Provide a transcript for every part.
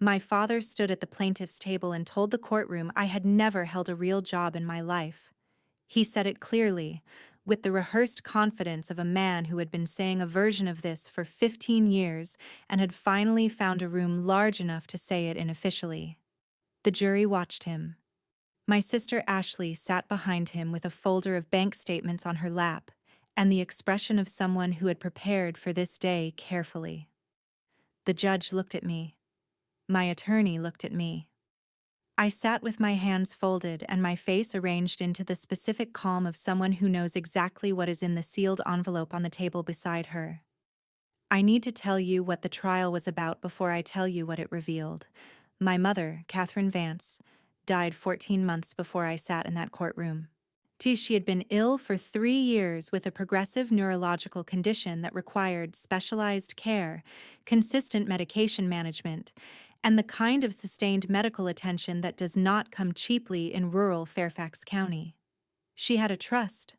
My father stood at the plaintiff's table and told the courtroom I had never held a real job in my life. He said it clearly, with the rehearsed confidence of a man who had been saying a version of this for 15 years and had finally found a room large enough to say it in officially. The jury watched him. My sister Ashley sat behind him with a folder of bank statements on her lap and the expression of someone who had prepared for this day carefully. The judge looked at me. My attorney looked at me. I sat with my hands folded and my face arranged into the specific calm of someone who knows exactly what is in the sealed envelope on the table beside her. I need to tell you what the trial was about before I tell you what it revealed. My mother, Catherine Vance, died 14 months before I sat in that courtroom. She had been ill for 3 years with a progressive neurological condition that required specialized care, consistent medication management, and the kind of sustained medical attention that does not come cheaply in rural Fairfax County. She had a trust.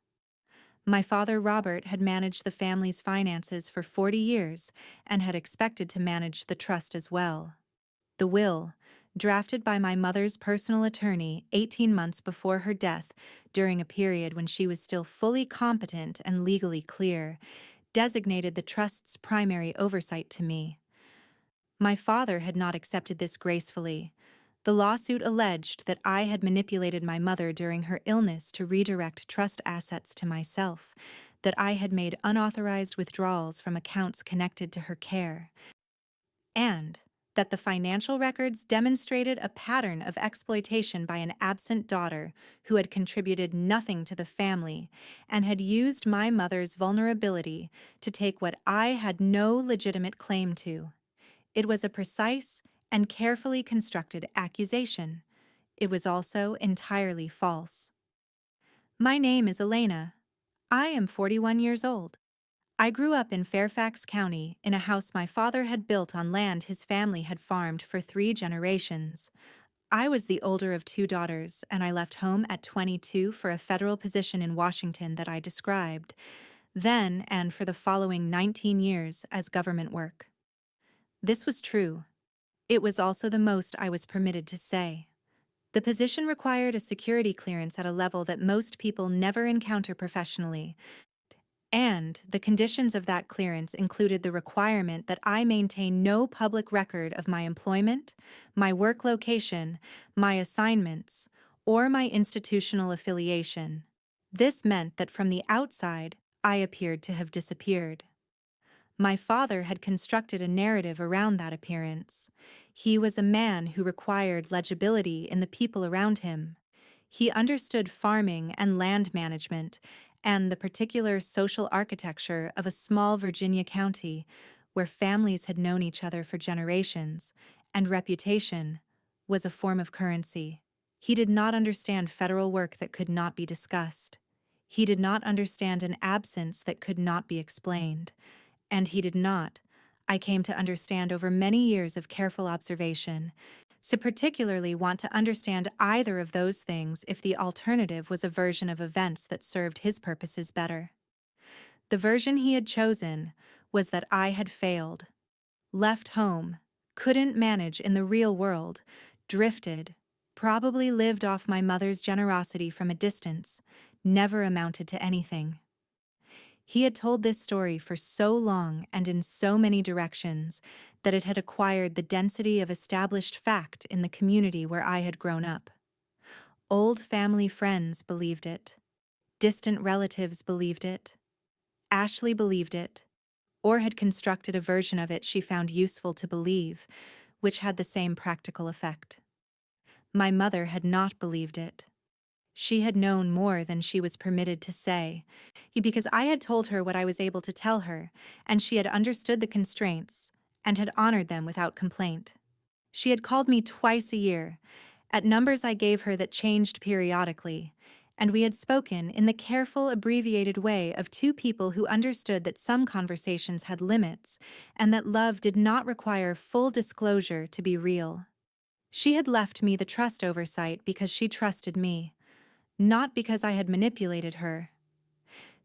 My father, Robert, had managed the family's finances for 40 years and had expected to manage the trust as well. The will, drafted by my mother's personal attorney 18 months before her death, during a period when she was still fully competent and legally clear, designated the trust's primary oversight to me. My father had not accepted this gracefully. The lawsuit alleged that I had manipulated my mother during her illness to redirect trust assets to myself, that I had made unauthorized withdrawals from accounts connected to her care, and that the financial records demonstrated a pattern of exploitation by an absent daughter who had contributed nothing to the family and had used my mother's vulnerability to take what I had no legitimate claim to. It was a precise and carefully constructed accusation. It was also entirely false. My name is Elena. I am 41 years old. I grew up in Fairfax County in a house my father had built on land his family had farmed for 3 generations. I was the older of 2 daughters, and I left home at 22 for a federal position in Washington that I described, then and for the following 19 years as government work. This was true. It was also the most I was permitted to say. The position required a security clearance at a level that most people never encounter professionally, and the conditions of that clearance included the requirement that I maintain no public record of my employment, my work location, my assignments, or my institutional affiliation. This meant that from the outside, I appeared to have disappeared. My father had constructed a narrative around that appearance. He was a man who required legibility in the people around him. He understood farming and land management and the particular social architecture of a small Virginia county where families had known each other for generations, and reputation was a form of currency. He did not understand federal work that could not be discussed. He did not understand an absence that could not be explained. And he did not, I came to understand over many years of careful observation, so particularly want to understand either of those things if the alternative was a version of events that served his purposes better. The version he had chosen was that I had failed, left home, couldn't manage in the real world, drifted, probably lived off my mother's generosity from a distance, never amounted to anything. He had told this story for so long and in so many directions that it had acquired the density of established fact in the community where I had grown up. Old family friends believed it. Distant relatives believed it. Ashley believed it, or had constructed a version of it she found useful to believe, which had the same practical effect. My mother had not believed it. She had known more than she was permitted to say, because I had told her what I was able to tell her, and she had understood the constraints and had honored them without complaint. She had called me twice a year, at numbers I gave her that changed periodically, and we had spoken in the careful, abbreviated way of two people who understood that some conversations had limits and that love did not require full disclosure to be real. She had left me the trust oversight because she trusted me. Not because I had manipulated her.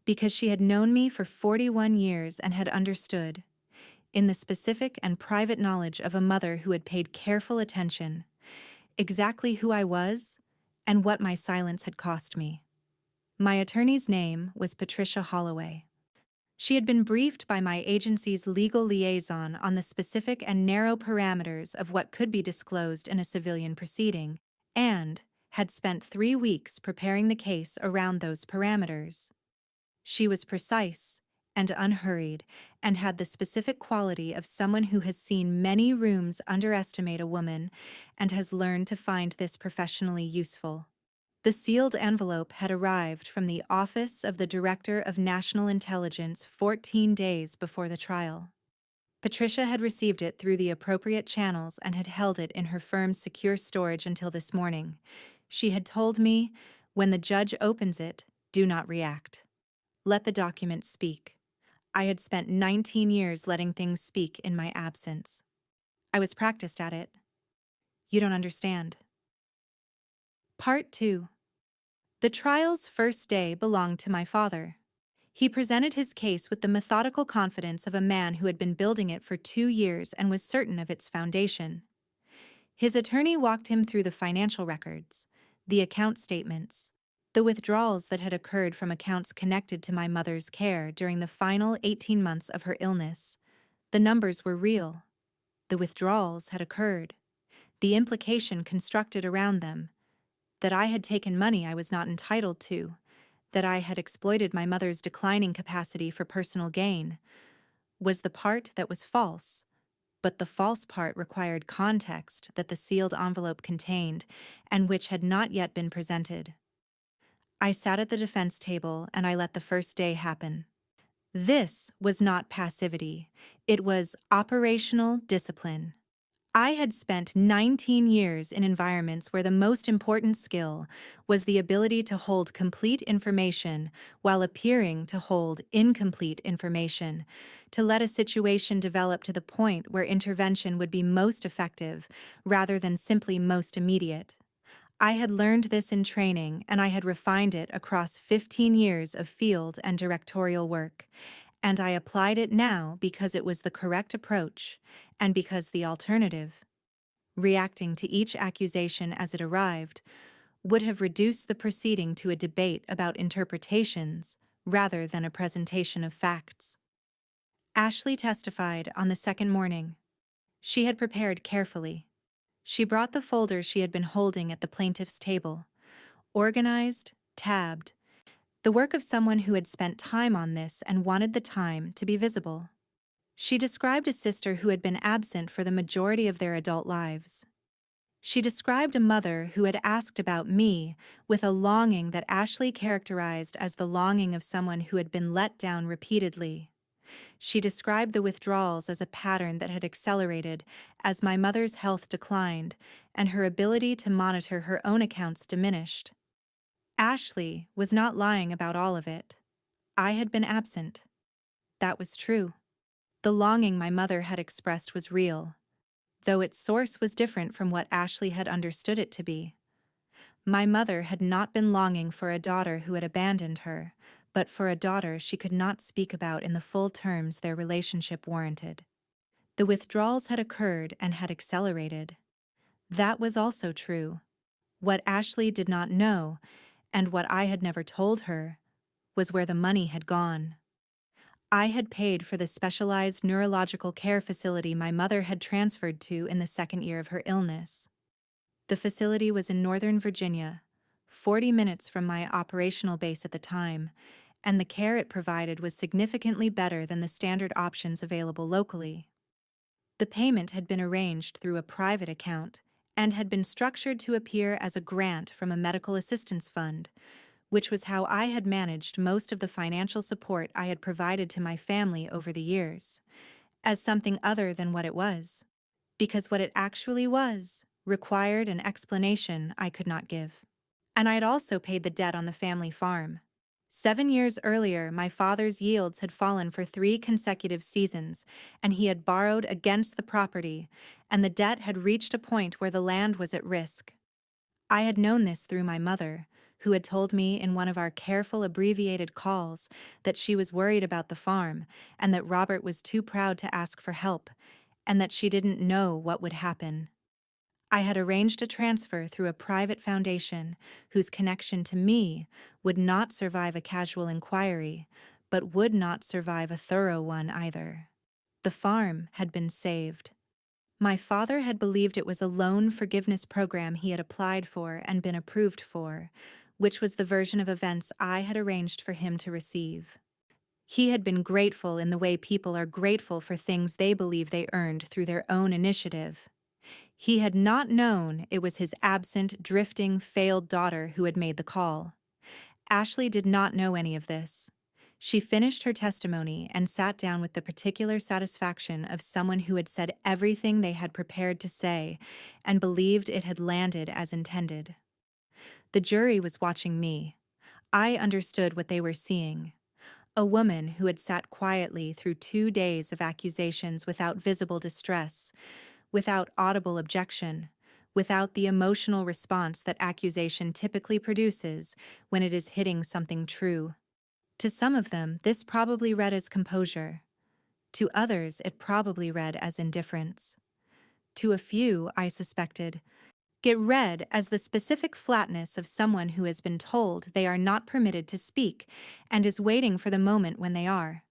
Because she had known me for 41 years and had understood. in the specific and private knowledge of a mother who had paid careful attention, exactly who I was, and what my silence had cost me. My attorney's name was Patricia Holloway. She had been briefed by my agency's legal liaison on the specific and narrow parameters of what could be disclosed in a civilian proceeding, and had spent 3 weeks preparing the case around those parameters. She was precise and unhurried, and had the specific quality of someone who has seen many rooms underestimate a woman and has learned to find this professionally useful. The sealed envelope had arrived from the Office of the Director of National Intelligence 14 days before the trial. Patricia had received it through the appropriate channels and had held it in her firm's secure storage until this morning. She had told me, "When the judge opens it, do not react. Let the document speak." I had spent 19 years letting things speak in my absence. I was practiced at it. You don't understand. Part 2. The trial's first day belonged to my father. He presented his case with the methodical confidence of a man who had been building it for 2 years and was certain of its foundation. His attorney walked him through the financial records, the account statements, the withdrawals that had occurred from accounts connected to my mother's care during the final 18 months of her illness. The numbers were real. The withdrawals had occurred. The implication constructed around them, that I had taken money I was not entitled to, that I had exploited my mother's declining capacity for personal gain, was the part that was false, but the false part required context that the sealed envelope contained and which had not yet been presented. I sat at the defense table and I let the first day happen. This was not passivity, it was operational discipline. I had spent 19 years in environments where the most important skill was the ability to hold complete information while appearing to hold incomplete information, to let a situation develop to the point where intervention would be most effective rather than simply most immediate. I had learned this in training and I had refined it across 15 years of field and directorial work, and I applied it now because it was the correct approach and because the alternative, reacting to each accusation as it arrived, would have reduced the proceeding to a debate about interpretations rather than a presentation of facts. Ashley testified on the second morning. She had prepared carefully. She brought the folder she had been holding at the plaintiff's table, organized, tabbed, the work of someone who had spent time on this and wanted the time to be visible. She described a sister who had been absent for the majority of their adult lives. She described a mother who had asked about me with a longing that Ashley characterized as the longing of someone who had been let down repeatedly. She described the withdrawals as a pattern that had accelerated as my mother's health declined and her ability to monitor her own accounts diminished. Ashley was not lying about all of it. I had been absent. That was true. The longing my mother had expressed was real, though its source was different from what Ashley had understood it to be. My mother had not been longing for a daughter who had abandoned her, but for a daughter she could not speak about in the full terms their relationship warranted. The withdrawals had occurred and had accelerated. That was also true. What Ashley did not know, and what I had never told her, was where the money had gone. I had paid for the specialized neurological care facility my mother had transferred to in the second year of her illness. The facility was in Northern Virginia, 40 minutes from my operational base at the time, and the care it provided was significantly better than the standard options available locally. The payment had been arranged through a private account and had been structured to appear as a grant from a medical assistance fund, which was how I had managed most of the financial support I had provided to my family over the years, as something other than what it was, because what it actually was required an explanation I could not give. And I had also paid the debt on the family farm. 7 years earlier, my father's yields had fallen for 3 consecutive seasons, and he had borrowed against the property, and the debt had reached a point where the land was at risk. I had known this through my mother, who had told me in one of our careful abbreviated calls that she was worried about the farm and that Robert was too proud to ask for help, and that she didn't know what would happen. I had arranged a transfer through a private foundation whose connection to me would not survive a casual inquiry, but would not survive a thorough one either. The farm had been saved. My father had believed it was a loan forgiveness program he had applied for and been approved for, which was the version of events I had arranged for him to receive. He had been grateful in the way people are grateful for things they believe they earned through their own initiative. He had not known it was his absent, drifting, failed daughter who had made the call. Ashley did not know any of this. She finished her testimony and sat down with the particular satisfaction of someone who had said everything they had prepared to say and believed it had landed as intended. The jury was watching me. I understood what they were seeing. A woman who had sat quietly through 2 days of accusations without visible distress, without audible objection, without the emotional response that accusation typically produces when it is hitting something true. To some of them, this probably read as composure. To others, it probably read as indifference. To a few, I suspected, it read as the specific flatness of someone who has been told they are not permitted to speak and is waiting for the moment when they are.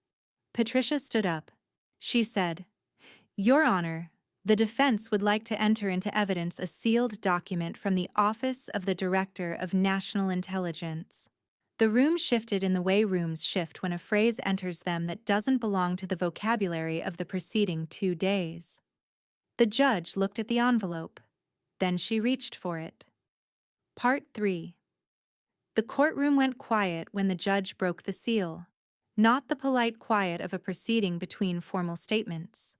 Patricia stood up. She said, "Your Honor, the defense would like to enter into evidence a sealed document from the Office of the Director of National Intelligence." The room shifted in the way rooms shift when a phrase enters them that doesn't belong to the vocabulary of the preceding 2 days. The judge looked at the envelope. Then she reached for it. Part 3. The courtroom went quiet when the judge broke the seal. Not the polite quiet of a proceeding between formal statements.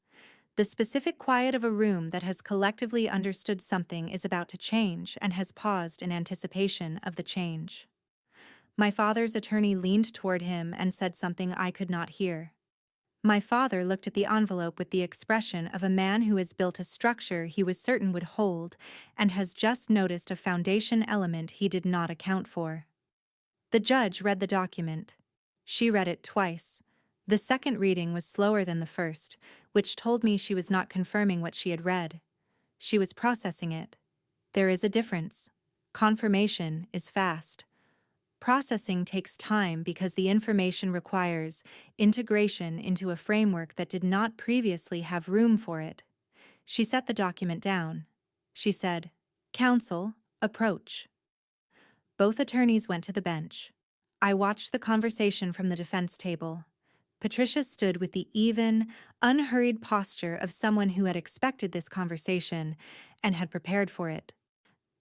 The specific quiet of a room that has collectively understood something is about to change and has paused in anticipation of the change. My father's attorney leaned toward him and said something I could not hear. My father looked at the envelope with the expression of a man who has built a structure he was certain would hold and has just noticed a foundation element he did not account for. The judge read the document. She read it twice. The second reading was slower than the first, which told me she was not confirming what she had read. She was processing it. There is a difference. Confirmation is fast. Processing takes time because the information requires integration into a framework that did not previously have room for it. She set the document down. She said, "Counsel, approach." Both attorneys went to the bench. I watched the conversation from the defense table. Patricia stood with the even, unhurried posture of someone who had expected this conversation and had prepared for it.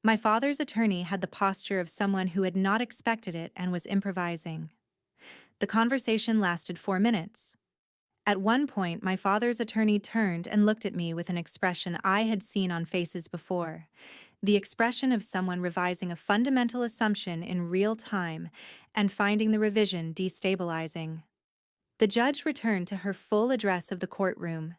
My father's attorney had the posture of someone who had not expected it and was improvising. The conversation lasted 4 minutes. At one point, my father's attorney turned and looked at me with an expression I had seen on faces before, the expression of someone revising a fundamental assumption in real time and finding the revision destabilizing. The judge returned to her full address of the courtroom.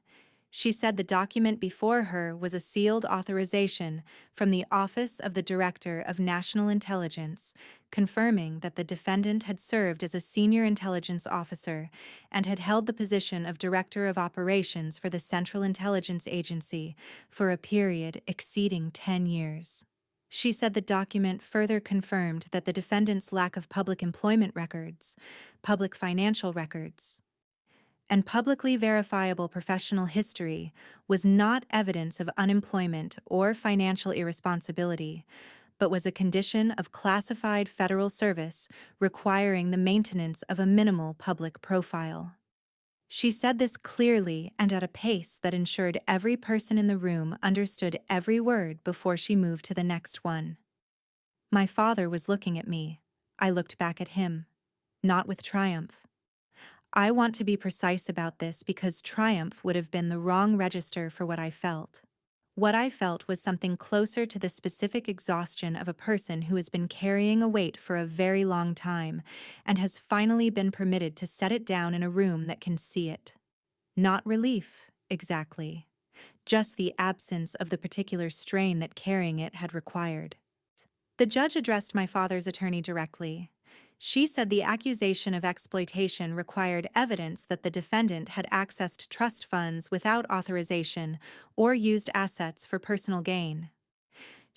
She said the document before her was a sealed authorization from the Office of the Director of National Intelligence, confirming that the defendant had served as a senior intelligence officer and had held the position of Director of Operations for the Central Intelligence Agency for a period exceeding 10 years. She said the document further confirmed that the defendant's lack of public employment records, public financial records, and publicly verifiable professional history was not evidence of unemployment or financial irresponsibility, but was a condition of classified federal service requiring the maintenance of a minimal public profile. She said this clearly and at a pace that ensured every person in the room understood every word before she moved to the next one. My father was looking at me. I looked back at him, not with triumph. I want to be precise about this because triumph would have been the wrong register for what I felt. What I felt was something closer to the specific exhaustion of a person who has been carrying a weight for a very long time and has finally been permitted to set it down in a room that can see it. Not relief, exactly. Just the absence of the particular strain that carrying it had required. The judge addressed my father's attorney directly. She said the accusation of exploitation required evidence that the defendant had accessed trust funds without authorization or used assets for personal gain.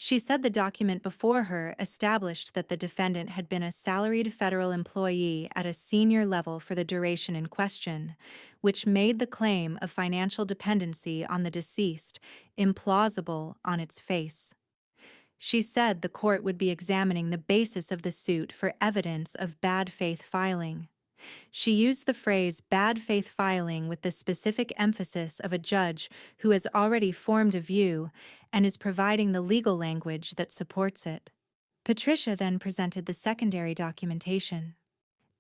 She said the document before her established that the defendant had been a salaried federal employee at a senior level for the duration in question, which made the claim of financial dependency on the deceased implausible on its face. She said the court would be examining the basis of the suit for evidence of bad faith filing. She used the phrase bad faith filing with the specific emphasis of a judge who has already formed a view and is providing the legal language that supports it. Patricia then presented the secondary documentation.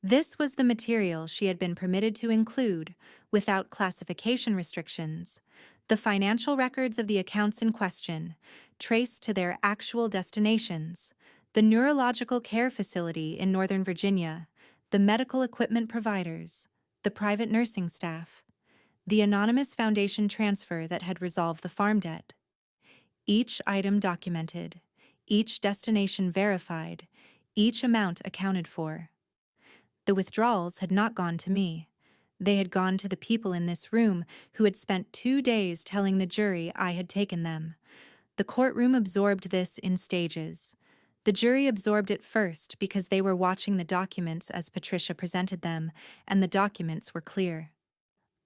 This was the material she had been permitted to include, without classification restrictions, the financial records of the accounts in question, traced to their actual destinations, the neurological care facility in Northern Virginia, the medical equipment providers, the private nursing staff, the anonymous foundation transfer that had resolved the farm debt. Each item documented, each destination verified, each amount accounted for. The withdrawals had not gone to me. They had gone to the people in this room who had spent 2 days telling the jury I had taken them. The courtroom absorbed this in stages. The jury absorbed it first because they were watching the documents as Patricia presented them, and the documents were clear.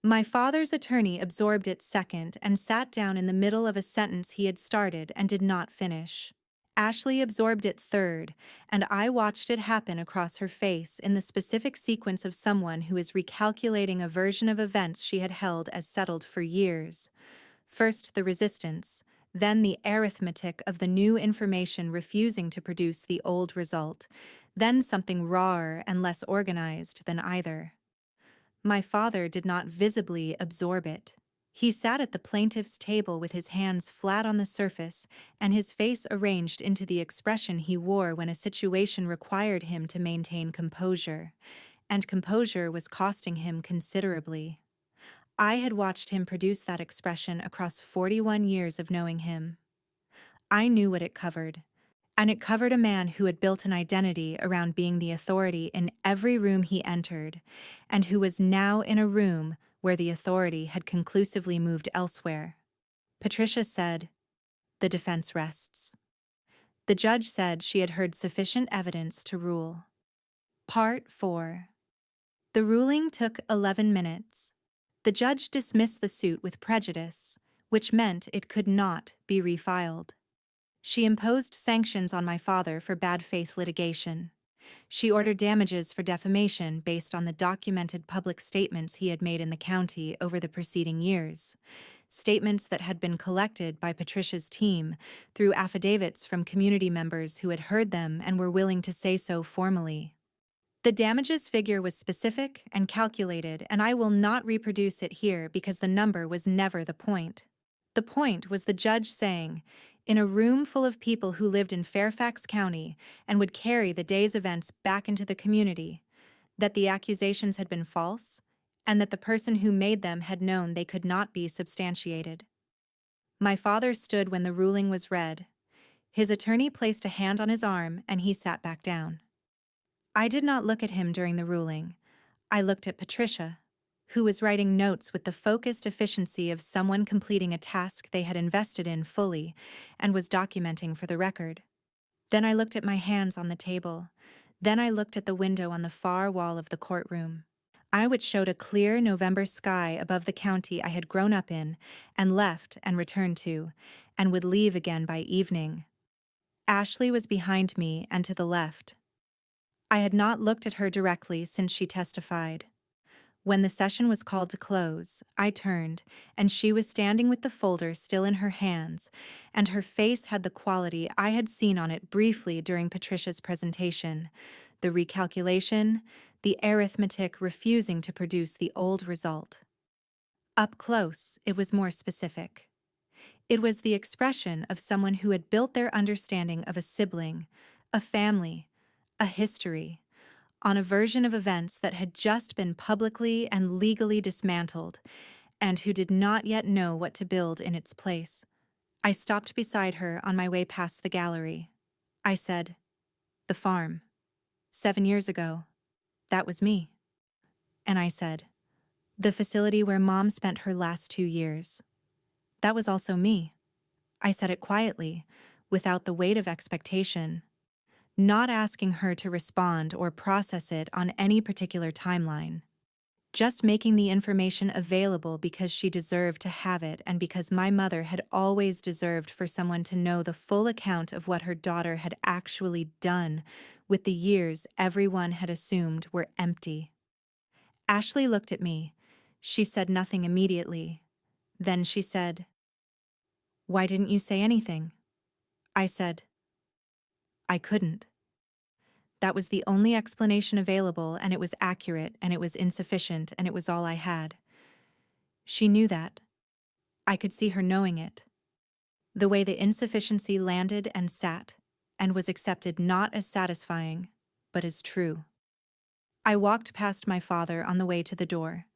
My father's attorney absorbed it second and sat down in the middle of a sentence he had started and did not finish. Ashley absorbed it third, and I watched it happen across her face in the specific sequence of someone who is recalculating a version of events she had held as settled for years. First the resistance, then the arithmetic of the new information refusing to produce the old result, then something rawer and less organized than either. My father did not visibly absorb it. He sat at the plaintiff's table with his hands flat on the surface and his face arranged into the expression he wore when a situation required him to maintain composure, and composure was costing him considerably. I had watched him produce that expression across 41 years of knowing him. I knew what it covered. And it covered a man who had built an identity around being the authority in every room he entered, and who was now in a room where the authority had conclusively moved elsewhere. Patricia said, "The defense rests." The judge said she had heard sufficient evidence to rule. Part 4. The ruling took 11 minutes. The judge dismissed the suit with prejudice, which meant it could not be refiled. She imposed sanctions on my father for bad faith litigation. She ordered damages for defamation based on the documented public statements he had made in the county over the preceding years, statements that had been collected by Patricia's team through affidavits from community members who had heard them and were willing to say so formally. The damages figure was specific and calculated, and I will not reproduce it here because the number was never the point. The point was the judge saying, in a room full of people who lived in Fairfax County and would carry the day's events back into the community, that the accusations had been false, and that the person who made them had known they could not be substantiated. My father stood when the ruling was read. His attorney placed a hand on his arm, and he sat back down. I did not look at him during the ruling. I looked at Patricia, who was writing notes with the focused efficiency of someone completing a task they had invested in fully and was documenting for the record. Then I looked at my hands on the table. Then I looked at the window on the far wall of the courtroom. Which showed a clear November sky above the county I had grown up in and left and returned to, and would leave again by evening. Ashley was behind me and to the left. I had not looked at her directly since she testified. When the session was called to close, I turned, and she was standing with the folder still in her hands, and her face had the quality I had seen on it briefly during Patricia's presentation: the recalculation, the arithmetic refusing to produce the old result. Up close, it was more specific. It was the expression of someone who had built their understanding of a sibling, a family, a history, on a version of events that had just been publicly and legally dismantled, and who did not yet know what to build in its place. I stopped beside her on my way past the gallery. I said, "The farm. 7 years ago. That was me." And I said, "The facility where Mom spent her last 2 years. That was also me." I said it quietly, without the weight of expectation, not asking her to respond or process it on any particular timeline. Just making the information available because she deserved to have it and because my mother had always deserved for someone to know the full account of what her daughter had actually done with the years everyone had assumed were empty. Ashley looked at me. She said nothing immediately. Then she said, "Why didn't you say anything?" I said, "I couldn't." That was the only explanation available, and it was accurate, and it was insufficient, and it was all I had. She knew that. I could see her knowing it. The way the insufficiency landed and sat, and was accepted not as satisfying, but as true. I walked past my father on the way to the door.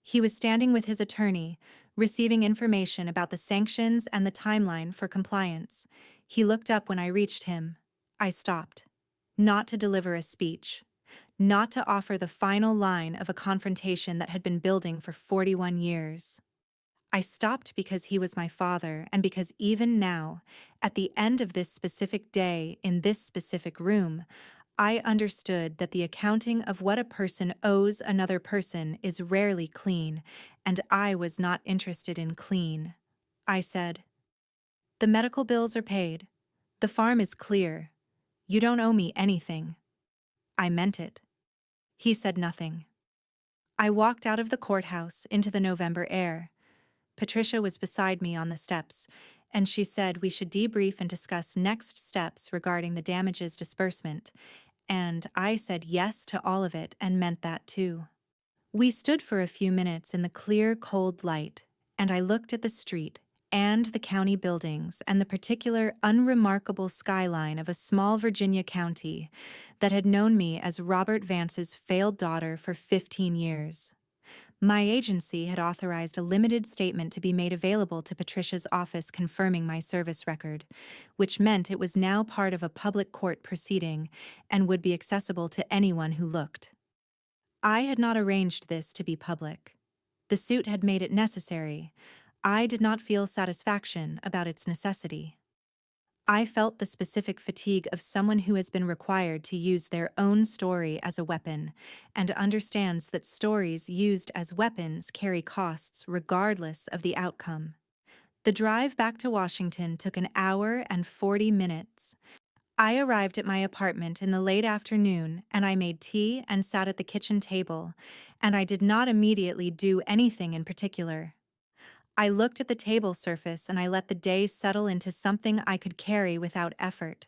He was standing with his attorney, receiving information about the sanctions and the timeline for compliance. He looked up when I reached him. I stopped. Not to deliver a speech. Not to offer the final line of a confrontation that had been building for 41 years. I stopped because he was my father, and because even now, at the end of this specific day in this specific room, I understood that the accounting of what a person owes another person is rarely clean, and I was not interested in clean. I said, "The medical bills are paid. The farm is clear. You don't owe me anything." I meant it. He said nothing. I walked out of the courthouse into the November air. Patricia was beside me on the steps, and she said we should debrief and discuss next steps regarding the damages disbursement, and I said yes to all of it and meant that too. We stood for a few minutes in the clear, cold light, and I looked at the street and the county buildings and the particular unremarkable skyline of a small Virginia county that had known me as Robert Vance's failed daughter for 15 years. My agency had authorized a limited statement to be made available to Patricia's office confirming my service record, which meant it was now part of a public court proceeding and would be accessible to anyone who looked. I had not arranged this to be public. The suit had made it necessary. I did not feel satisfaction about its necessity. I felt the specific fatigue of someone who has been required to use their own story as a weapon and understands that stories used as weapons carry costs regardless of the outcome. The drive back to Washington took an hour and 40 minutes. I arrived at my apartment in the late afternoon, and I made tea and sat at the kitchen table, and I did not immediately do anything in particular. I looked at the table surface and I let the day settle into something I could carry without effort.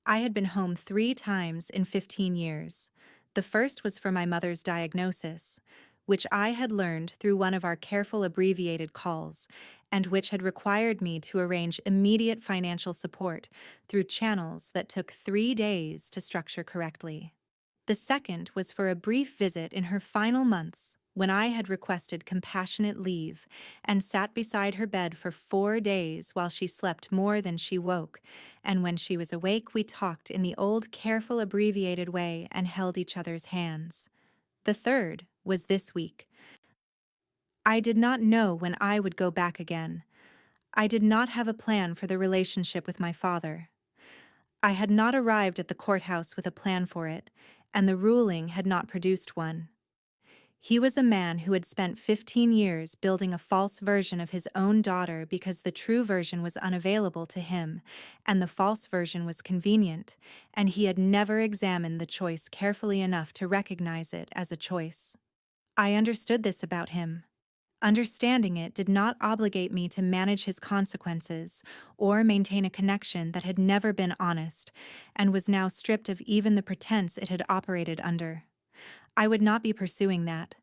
I had been home 3 times in 15 years. The first was for my mother's diagnosis, which I had learned through one of our careful abbreviated calls, and which had required me to arrange immediate financial support through channels that took 3 days to structure correctly. The second was for a brief visit in her final months, when I had requested compassionate leave and sat beside her bed for 4 days while she slept more than she woke, and when she was awake we talked in the old careful abbreviated way and held each other's hands. The third was this week. I did not know when I would go back again. I did not have a plan for the relationship with my father. I had not arrived at the courthouse with a plan for it, and the ruling had not produced one. He was a man who had spent 15 years building a false version of his own daughter because the true version was unavailable to him, and the false version was convenient, and he had never examined the choice carefully enough to recognize it as a choice. I understood this about him. Understanding it did not obligate me to manage his consequences or maintain a connection that had never been honest and was now stripped of even the pretense it had operated under. I would not be pursuing that.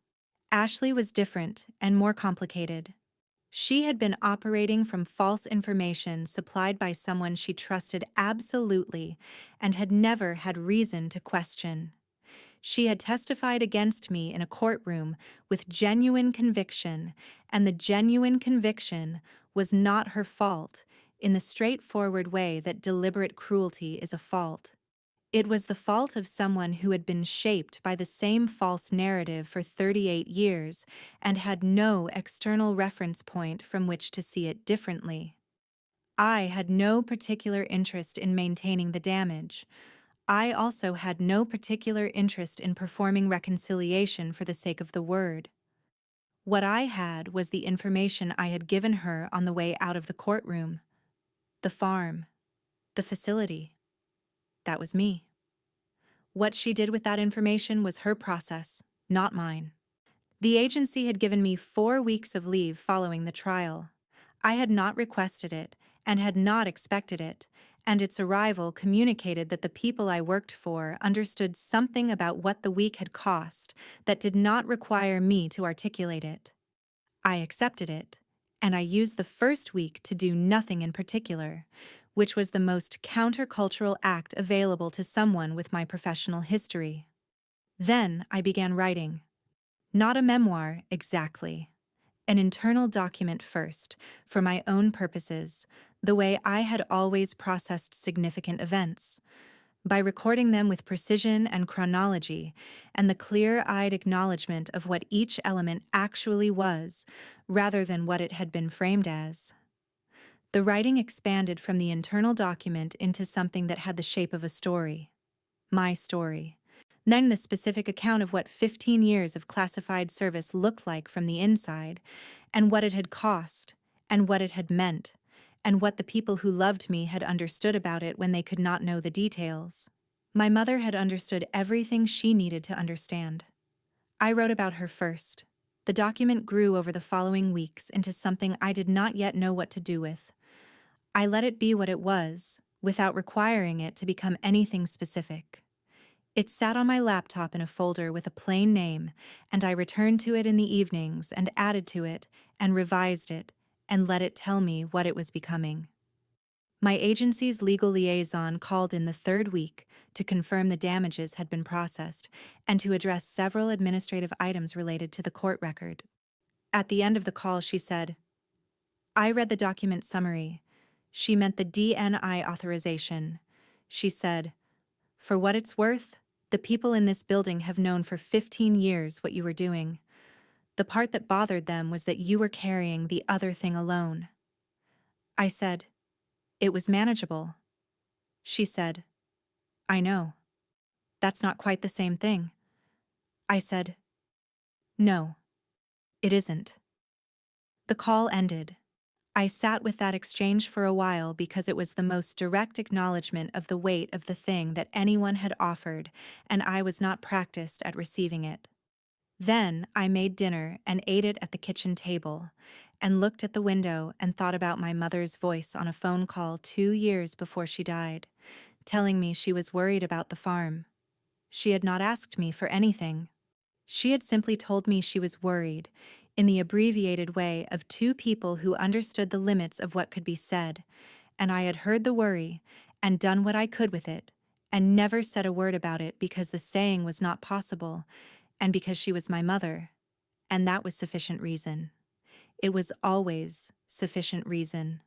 Ashley was different and more complicated. She had been operating from false information supplied by someone she trusted absolutely and had never had reason to question. She had testified against me in a courtroom with genuine conviction, and the genuine conviction was not her fault. in the straightforward way that deliberate cruelty is a fault. It was the fault of someone who had been shaped by the same false narrative for 38 years and had no external reference point from which to see it differently. I had no particular interest in maintaining the damage. I also had no particular interest in performing reconciliation for the sake of the word. What I had was the information I had given her on the way out of the courtroom, the farm, the facility. That was me. What she did with that information was her process, not mine. The agency had given me 4 weeks of leave following the trial. I had not requested it and had not expected it, and its arrival communicated that the people I worked for understood something about what the week had cost that did not require me to articulate it. I accepted it, and I used the first week to do nothing in particular, which was the most countercultural act available to someone with my professional history. Then I began writing. Not a memoir, exactly. An internal document first, for my own purposes, the way I had always processed significant events, by recording them with precision and chronology, and the clear-eyed acknowledgement of what each element actually was, rather than what it had been framed as. The writing expanded from the internal document into something that had the shape of a story. My story. Then the specific account of what 15 years of classified service looked like from the inside, and what it had cost, and what it had meant, and what the people who loved me had understood about it when they could not know the details. My mother had understood everything she needed to understand. I wrote about her first. The document grew over the following weeks into something I did not yet know what to do with. I let it be what it was, without requiring it to become anything specific. It sat on my laptop in a folder with a plain name, and I returned to it in the evenings and added to it and revised it and let it tell me what it was becoming. My agency's legal liaison called in the third week to confirm the damages had been processed and to address several administrative items related to the court record. At the end of the call, she said, "I read the document summary." She meant the DNI authorization. She said, "For what it's worth, the people in this building have known for 15 years what you were doing. The part that bothered them was that you were carrying the other thing alone." I said, "It was manageable." She said, "I know. That's not quite the same thing." I said, "No, it isn't." The call ended. I sat with that exchange for a while because it was the most direct acknowledgement of the weight of the thing that anyone had offered, and I was not practiced at receiving it. Then I made dinner and ate it at the kitchen table, and looked at the window and thought about my mother's voice on a phone call 2 years before she died, telling me she was worried about the farm. She had not asked me for anything. She had simply told me she was worried, in the abbreviated way of two people who understood the limits of what could be said, and I had heard the worry and done what I could with it, and never said a word about it because the saying was not possible, and because she was my mother, and that was sufficient reason. It was always sufficient reason.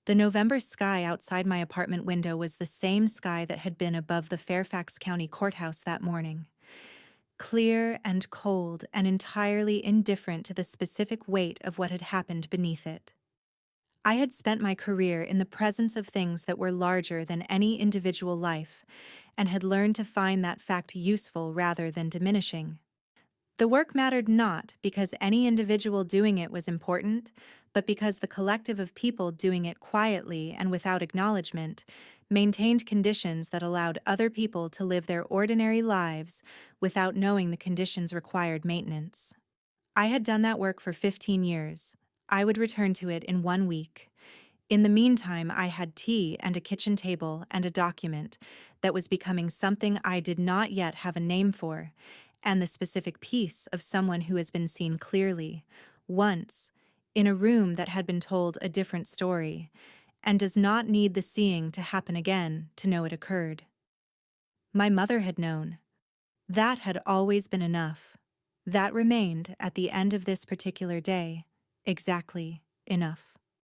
The November sky outside my apartment window was the same sky that had been above the Fairfax County Courthouse that morning. Clear and cold and entirely indifferent to the specific weight of what had happened beneath it. I had spent my career in the presence of things that were larger than any individual life, and had learned to find that fact useful rather than diminishing. The work mattered not because any individual doing it was important, but because the collective of people doing it quietly and without acknowledgement maintained conditions that allowed other people to live their ordinary lives without knowing the conditions required maintenance. I had done that work for 15 years. I would return to it in 1 week. In the meantime, I had tea and a kitchen table and a document that was becoming something I did not yet have a name for, and the specific piece of someone who has been seen clearly, once, in a room that had been told a different story, and does not need the seeing to happen again to know it occurred. My mother had known. That had always been enough. That remained, at the end of this particular day, exactly enough.